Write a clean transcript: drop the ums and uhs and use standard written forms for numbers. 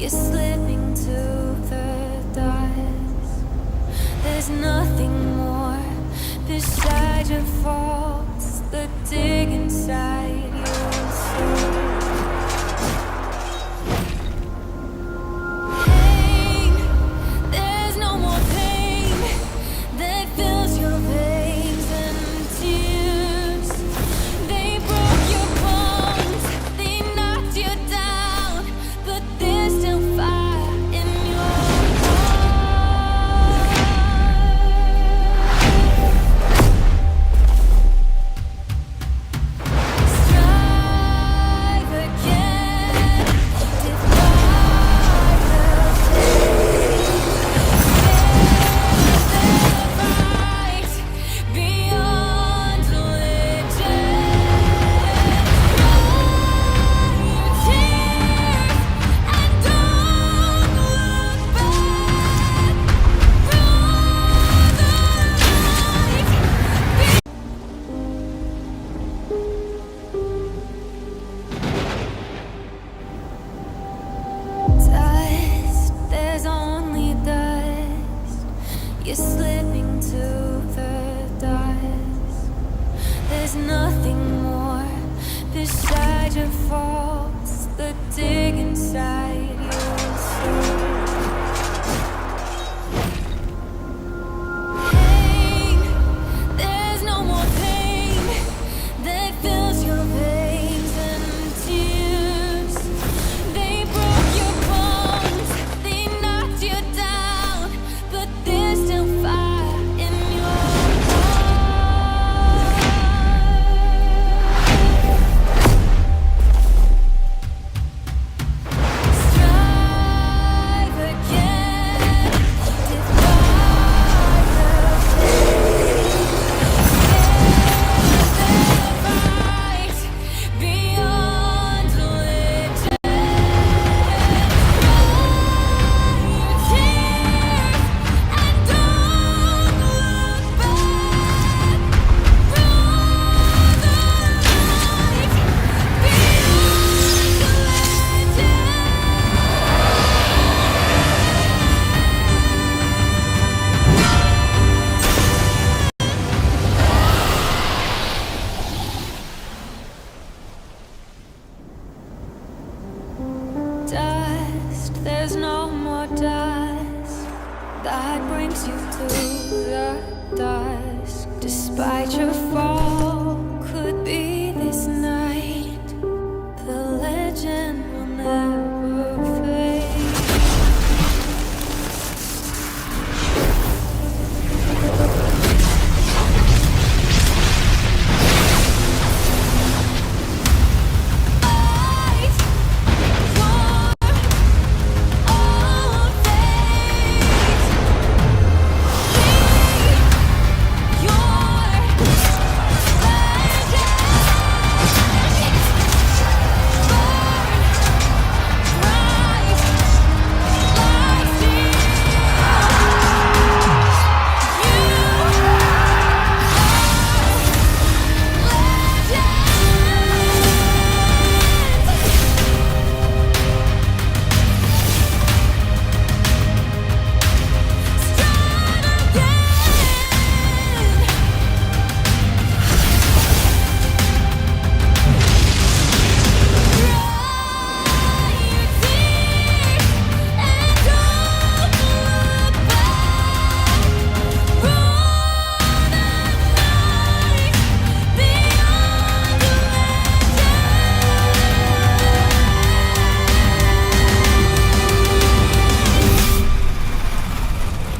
You're slipping to the dust. There's nothing more beside your faults that dig inside your soul. Pain, there's no more pain that fills your veins, and tears, they broke your bones, they knocked you down, but there's still fire in your heart. Strive again, defy the fight beyond legend. Dry your tears and don't look back. Dust, there's only dust. You're slipping to the dust. There's nothing more beside your faults that dig inside your soul. Pain, there's no more pain that fills your veins, and tears, they broke your bones, they knocked you down, but there's still fire in your heart. Strive again, defy the fight beyond legend. Dry your tears and don't look back. Through the light beyond legend. Dust, there's no more dust that brings you to the dust. Despite your fall.